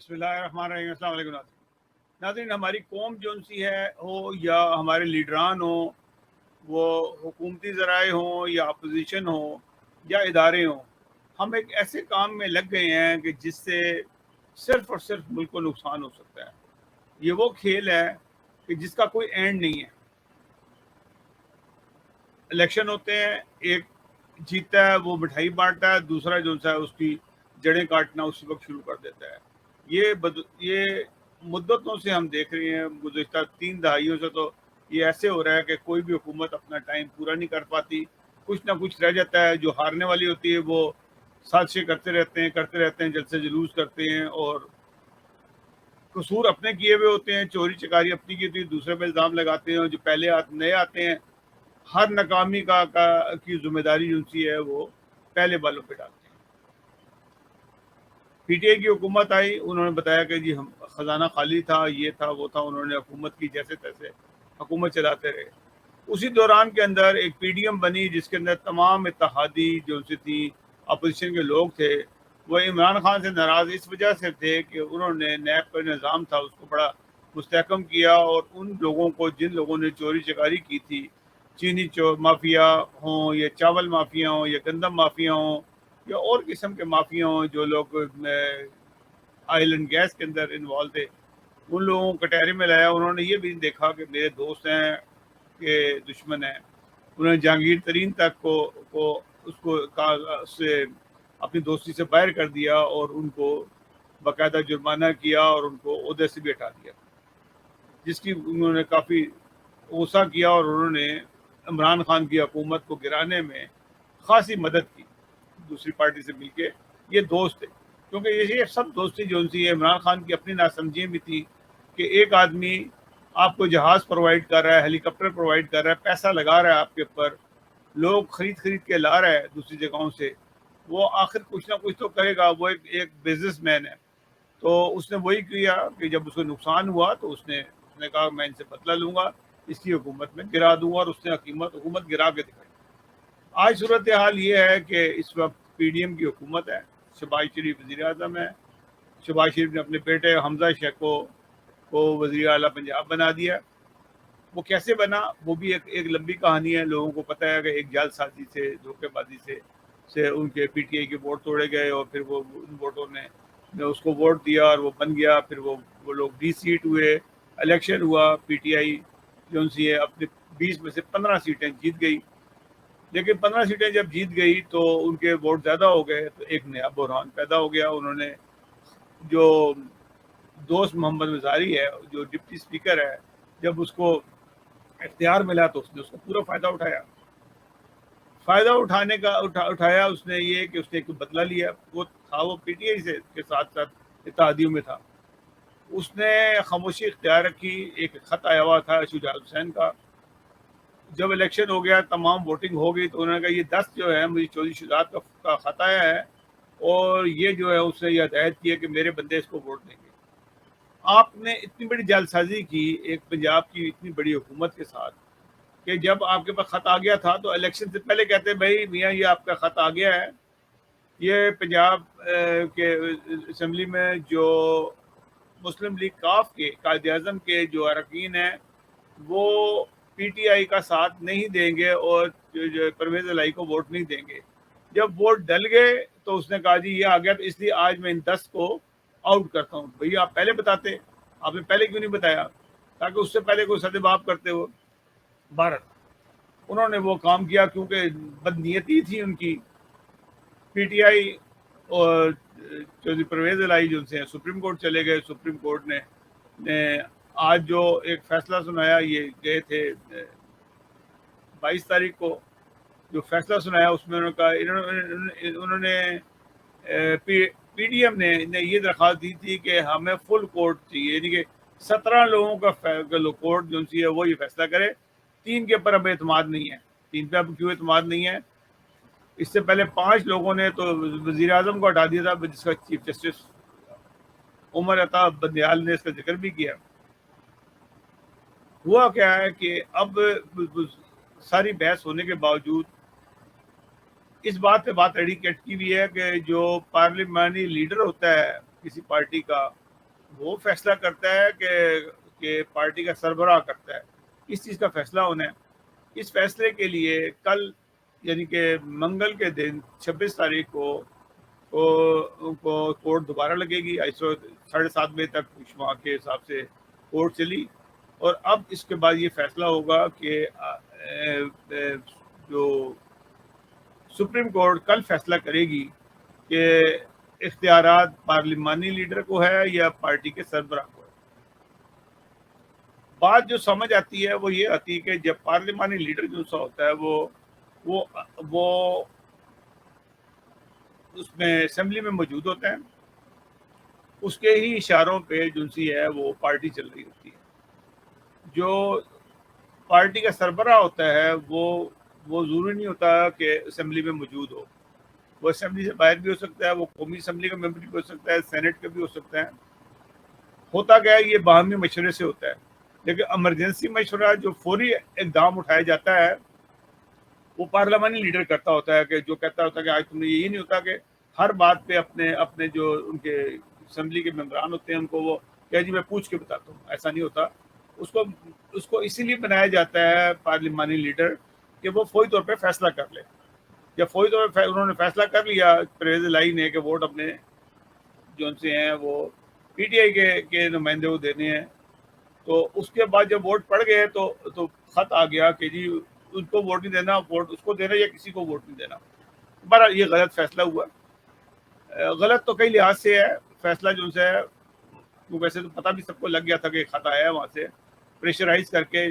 بسم اللہ الرحمن الرحیم. السلام علیکم ناظرین. ہماری قوم جو سی ہے ہو یا ہمارے لیڈران ہوں، وہ حکومتی ذرائع ہوں یا اپوزیشن ہوں یا ادارے ہوں، ہم ایک ایسے کام میں لگ گئے ہیں کہ جس سے صرف اور صرف ملک کو نقصان ہو سکتا ہے. یہ وہ کھیل ہے کہ جس کا کوئی اینڈ نہیں ہے. الیکشن ہوتے ہیں، ایک جیتتا ہے وہ مٹھائی بانٹتا ہے، دوسرا جو ہے اس کی جڑیں کاٹنا اسی وقت شروع کر دیتا ہے. یہ مدتوں سے ہم دیکھ رہے ہیں، گزشتہ 3 دہائیوں سے تو یہ ایسے ہو رہا ہے کہ کوئی بھی حکومت اپنا ٹائم پورا نہیں کر پاتی. کچھ نہ کچھ رہ جاتا ہے. جو ہارنے والی ہوتی ہے وہ سازشیں کرتے رہتے ہیں، جلسے جلوس کرتے ہیں اور قصور اپنے کیے ہوئے ہوتے ہیں، چوری چکاری اپنی کی ہوتی ہے، دوسرے پہ الزام لگاتے ہیں. اور جو پہلے نئے آتے ہیں، ہر ناکامی کی ذمہ داری جو سی ہے وہ پہلے والوں پہ ڈالتے ہیں. پی ٹی آئی کی حکومت آئی، انہوں نے بتایا کہ جی ہم خزانہ خالی تھا، یہ تھا وہ تھا. انہوں نے حکومت کی جیسے تیسے حکومت چلاتے رہے. اسی دوران کے اندر ایک پی ڈی ایم بنی جس کے اندر تمام اتحادی جو سی تھی، اپوزیشن کے لوگ تھے. وہ عمران خان سے ناراض اس وجہ سے تھے کہ انہوں نے نیب کا نظام تھا اس کو بڑا مستحکم کیا، اور ان لوگوں کو جن لوگوں نے چوری چکاری کی تھی، چینی مافیا ہوں یا چاول مافیا ہوں یا گندم مافیا ہوں یا اور قسم کے مافیا ہوں، جو لوگ آئل اینڈ گیس کے اندر انوالو تھے، ان لوگوں کو کٹہرے میں لایا. انہوں نے یہ بھی دیکھا کہ میرے دوست ہیں کہ دشمن ہیں. انہوں نے جہانگیر ترین تک کو اس کو سے اپنی دوستی سے باہر کر دیا اور ان کو باقاعدہ جرمانہ کیا اور ان کو عہدے سے بھی ہٹا دیا، جس کی انہوں نے کافی غصہ کیا. اور انہوں نے عمران خان کی حکومت کو گرانے میں خاصی مدد کی دوسری پارٹی سے مل کے. یہ دوست تھے، کیونکہ یہ سب دوستی جو سی ہے عمران خان کی اپنی ناسمجھیاں بھی تھی کہ ایک آدمی آپ کو جہاز پرووائڈ کر رہا ہے، ہیلی کاپٹر پرووائڈ کر رہا ہے، پیسہ لگا رہا ہے آپ کے اوپر، لوگ خرید کے لا رہا ہے دوسری جگہوں سے، وہ آخر کچھ نہ کچھ تو کرے گا. وہ ایک بزنس مین ہے. تو اس نے وہی کیا کہ جب اس کو نقصان ہوا تو اس نے کہا میں ان سے بدلہ لوں گا، اس کی حکومت میں گرا دوں گا. اور اس نے حکومت گرا کے دکھائی. آج صورتحال یہ ہے کہ اس وقت پی ڈی ایم کی حکومت ہے. شہباز شریف وزیر اعظم ہے. شہباز شریف نے اپنے بیٹے حمزہ شیخ کو وزیر اعلیٰ پنجاب بنا دیا. وہ کیسے بنا وہ بھی ایک لمبی کہانی ہے. لوگوں کو پتہ ہے کہ ایک جعل سازی سے، دھوکے بازی سے ان کے پی ٹی آئی کے ووٹ توڑے گئے، اور پھر وہ ان ووٹوں نے اس کو ووٹ دیا اور وہ بن گیا. پھر وہ لوگ 20 سیٹ ہوئے، الیکشن ہوا، پی ٹی آئی جو سی ہے اپنے 20 میں سے 15 سیٹیں جیت گئی. لیکن 15 سیٹیں جب جیت گئی تو ان کے ووٹ زیادہ ہو گئے، تو ایک نیا بحران پیدا ہو گیا. انہوں نے جو دوست محمد مزاری ہے جو ڈپٹی اسپیکر ہے، جب اس کو اختیار ملا تو اس نے اس کا پورا فائدہ اٹھایا. اٹھایا اس نے یہ کہ اس نے ایک بدلہ لیا. وہ تھا وہ پی ٹی آئی کے ساتھ اتحادیوں میں تھا. اس نے خاموشی اختیار رکھی. ایک خط آیا ہوا تھا شجاعت حسین کا. جب الیکشن ہو گیا، تمام ووٹنگ ہو گئی، تو انہوں نے کہا یہ 10 جو ہے مجھے چودھری شجاعت کا خط آیا ہے، اور یہ جو ہے اس نے یہ ہدایت کی ہے کہ میرے بندے اس کو ووٹ دیں گے. آپ نے اتنی بڑی جعل سازی کی ایک پنجاب کی اتنی بڑی حکومت کے ساتھ کہ جب آپ کے پاس خط آ گیا تھا تو الیکشن سے پہلے کہتے بھائی میاں یہ آپ کا خط آ گیا ہے. یہ پنجاب کے اسمبلی میں جو مسلم لیگ کاف کے قائد اعظم کے جو اراکین ہیں وہ پی ٹی آئی کا ساتھ نہیں دیں گے اور جو پرویز الہی کو ووٹ نہیں دیں گے. جب ووٹ ڈل گئے تو اس نے کہا جی یہ آ گیا، تو اس لیے آج میں ان 10 کو آؤٹ کرتا ہوں. بھئی آپ پہلے بتاتے، آپ نے پہلے کیوں نہیں بتایا، تاکہ اس سے پہلے کوئی سدباب کرتے ہو. بھارت انہوں نے وہ کام کیا کیونکہ بدنیتی تھی ان کی. پی ٹی آئی اور چودھری پرویز الہی جو سے سپریم کورٹ چلے گئے. سپریم کورٹ نے آج جو ایک فیصلہ سنایا، یہ گئے تھے 22 تاریخ کو جو فیصلہ سنایا، اس میں انہوں نے پی ڈی ایم نے یہ درخواست دی تھی کہ ہمیں فل کورٹ چاہیے، یعنی کہ 17 لوگوں کا کورٹ جو سی ہے وہ یہ فیصلہ کرے. 3 کے اوپر اب اعتماد نہیں ہے. 3 پہ اب کیوں اعتماد نہیں ہے؟ اس سے پہلے 5 لوگوں نے تو وزیر اعظم کو ہٹا دیا تھا، جس کا چیف جسٹس عمر عطا بندیال نے اس کا ذکر بھی کیا. ہوا کیا ہے کہ اب ساری بحث ہونے کے باوجود اس بات پہ بات اڑی کٹکی ہوئی ہے کہ جو پارلیمانی لیڈر ہوتا ہے کسی پارٹی کا، وہ فیصلہ کرتا ہے کہ پارٹی کا سربراہ کرتا ہے، اس چیز کا فیصلہ ہونا ہے۔ اس فیصلے کے لیے کل یعنی کہ منگل کے دن 26 تاریخ کو کورٹ دوبارہ لگے گی، 7:30 بجے تک وہاں کے حساب سے کورٹ چلی، اور اب اس کے بعد یہ فیصلہ ہوگا کہ جو سپریم کورٹ کل فیصلہ کرے گی کہ اختیارات پارلیمانی لیڈر کو ہے یا پارٹی کے سربراہ کو ہے۔ بات جو سمجھ آتی ہے وہ یہ آتی ہے کہ جب پارلیمانی لیڈر جو سا ہوتا ہے وہ اس میں اسمبلی میں موجود ہوتا ہے، اس کے ہی اشاروں پہ جو سی ہے وہ پارٹی چل رہی ہوتی ہے۔ جو پارٹی کا سربراہ ہوتا ہے وہ ضروری نہیں ہوتا کہ اسمبلی میں موجود ہو، وہ اسمبلی سے باہر بھی ہو سکتا ہے، وہ قومی اسمبلی کا ممبر بھی ہو سکتا ہے، سینٹ کا بھی ہو سکتا ہے۔ ہوتا کیا ہے، یہ باہمی مشورے سے ہوتا ہے، لیکن ایمرجنسی مشورہ جو فوری اقدام اٹھایا جاتا ہے وہ پارلیمانی لیڈر کرتا ہوتا ہے، کہ جو کہتا ہوتا ہے کہ آج تم نے یہی نہیں ہوتا کہ ہر بات پہ اپنے جو ان کے اسمبلی کے ممبران ہوتے ہیں ان کو وہ کہ جی میں پوچھ کے بتاتا ہوں، ایسا نہیں ہوتا۔ اس کو اسی لیے بنایا جاتا ہے پارلیمانی لیڈر کہ وہ فوری طور پہ فیصلہ کر لے۔ جب فوری طور پہ انہوں نے فیصلہ کر لیا پرویز الہی نے کہ ووٹ اپنے جو ان سے ہیں وہ پی ٹی آئی کے نمائندے کو دینے ہیں، تو اس کے بعد جب ووٹ پڑ گئے تو خط آ گیا کہ جی ان کو ووٹ نہیں دینا، ووٹ اس کو دینا یا کسی کو ووٹ نہیں دینا۔ بہرحال یہ غلط فیصلہ ہوا، غلط تو کئی لحاظ سے ہے فیصلہ جو ہے، ویسے تو پتہ بھی سب کو لگ گیا تھا کہ خط آیا ہے وہاں سے پریشرائز کر کے۔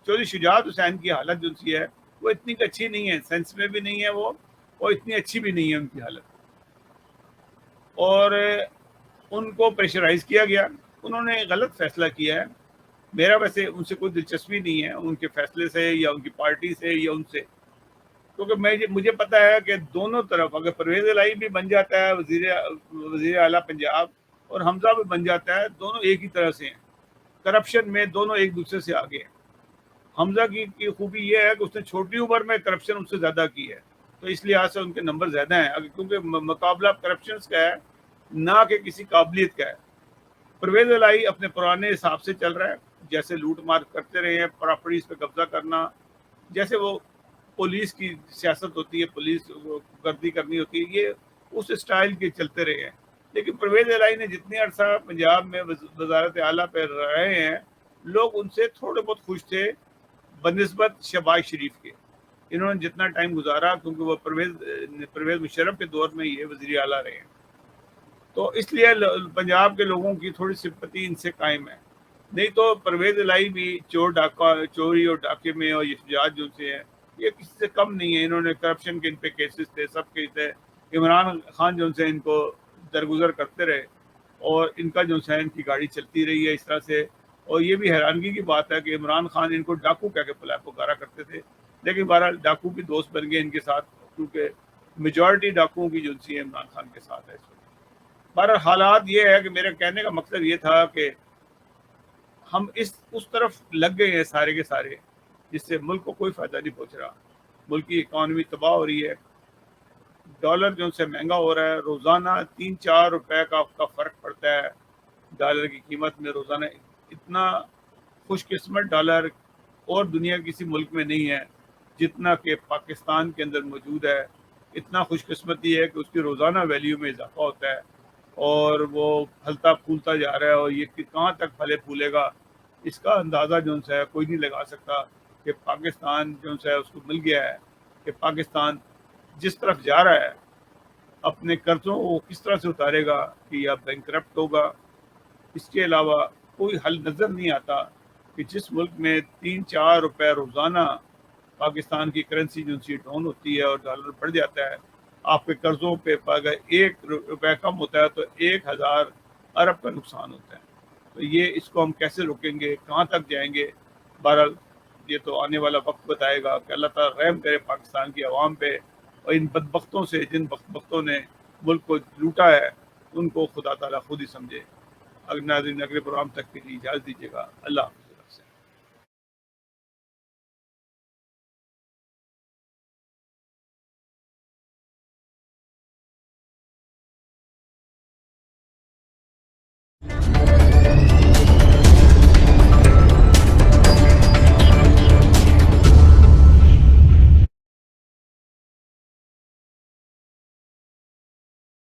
چودھری شجاعت حسین کی حالت جو سی ہے وہ اتنی اچھی نہیں ہے، سینس میں بھی نہیں ہے وہ، اور اتنی اچھی بھی نہیں ہے ان کی حالت، اور ان کو پریشرائز کیا گیا، انہوں نے غلط فیصلہ کیا ہے۔ میرا ویسے ان سے کوئی دلچسپی نہیں ہے، ان کے فیصلے سے یا ان کی پارٹی سے یا ان سے، کیونکہ مجھے پتہ ہے کہ دونوں طرف اگر پرویز الہی بھی بن جاتا ہے وزیر اعلیٰ پنجاب اور حمزہ بھی بن جاتا ہے، دونوں ایک ہی طرح سے ہیں، کرپشن میں دونوں ایک دوسرے سے آگے ہیں۔ حمزہ کی خوبی یہ ہے کہ اس نے چھوٹی عمر میں کرپشن ان سے زیادہ کی ہے، تو اس لحاظ سے ان کے نمبر زیادہ ہیں، کیونکہ مقابلہ کرپشن کا ہے نہ کہ کسی قابلیت کا ہے۔ پرویز الہی اپنے پرانے حساب سے چل رہا ہے، جیسے لوٹ مار کرتے رہے ہیں، پراپرٹیز پہ قبضہ کرنا، جیسے وہ پولیس کی سیاست ہوتی ہے، پولیس گردی کرنی ہوتی ہے، یہ اس اسٹائل کے چلتے رہے ہیں۔ لیکن پرویز الہی نے جتنے عرصہ پنجاب میں وزارت اعلیٰ پہ رہے ہیں، لوگ ان سے تھوڑے بہت خوش تھے بنسبت شہباز شریف کے۔ انہوں نے جتنا ٹائم گزارا، کیونکہ وہ پرویز مشرف کے دور میں یہ وزیر اعلیٰ رہے ہیں، تو اس لیے پنجاب کے لوگوں کی تھوڑی سمپتی ان سے قائم ہے۔ نہیں تو پرویز الہی بھی چوری اور ڈاکے میں اور یہ شجاعت جو سے ہیں یہ کسی سے کم نہیں ہے۔ انہوں نے کرپشن کے ان پہ کیسز تھے، سب کے تھے، عمران خان جو سے ان کو درگزر کرتے رہے، اور ان کا جو ہے ان کی گاڑی چلتی رہی ہے اس طرح سے۔ اور یہ بھی حیرانگی کی بات ہے کہ عمران خان ان کو ڈاکو کہہ کے پکارا کرتے تھے، لیکن بہرحال ڈاکو بھی دوست بن گئے ان کے ساتھ، کیونکہ میجورٹی ڈاکوؤں کی جو سی ہے عمران خان کے ساتھ ہے اس وقت۔ بہرحال حالات یہ ہے کہ میرے کہنے کا مطلب یہ تھا کہ ہم اس طرف لگ گئے ہیں سارے کے سارے، جس سے ملک کو کوئی فائدہ نہیں پہنچ رہا، ملک کی اکانومی تباہ ہو رہی ہے، ڈالر جو سے مہنگا ہو رہا ہے، روزانہ 3-4 روپے کا فرق پڑتا ہے ڈالر کی قیمت میں روزانہ۔ اتنا خوش قسمت ڈالر اور دنیا کسی ملک میں نہیں ہے جتنا کہ پاکستان کے اندر موجود ہے۔ اتنا خوش قسمتی ہے کہ اس کی روزانہ ویلیو میں اضافہ ہوتا ہے، اور وہ پھلتا پھولتا جا رہا ہے، اور یہ کہاں تک پھلے پھولے گا اس کا اندازہ جو ہے کوئی نہیں لگا سکتا کہ پاکستان جو ہے اس کو مل گیا ہے کہ پاکستان جس طرف جا رہا ہے اپنے قرضوں کو کس طرح سے اتارے گا، کہ یا بینک کرپٹ ہوگا۔ اس کے علاوہ کوئی حل نظر نہیں آتا کہ جس ملک میں 3-4 روپے روزانہ پاکستان کی کرنسی جو سی ڈاؤن ہوتی ہے اور ڈالر بڑھ جاتا ہے، آپ کے قرضوں پہ اگر 1 روپے کم ہوتا ہے تو 1000 ارب کا نقصان ہوتا ہے۔ تو یہ اس کو ہم کیسے روکیں گے، کہاں تک جائیں گے؟ بہرحال یہ تو آنے والا وقت بتائے گا کہ اللہ تعالیٰ رحم کرے پاکستان کی عوام پہ، اور ان بدبختوں سے، جن بدبختوں نے ملک کو لوٹا ہے، ان کو خدا تعالیٰ خود ہی سمجھے۔ اگلے پروگرام تک کے لیے اجازت دیجیے گا۔ اللہ حافظ۔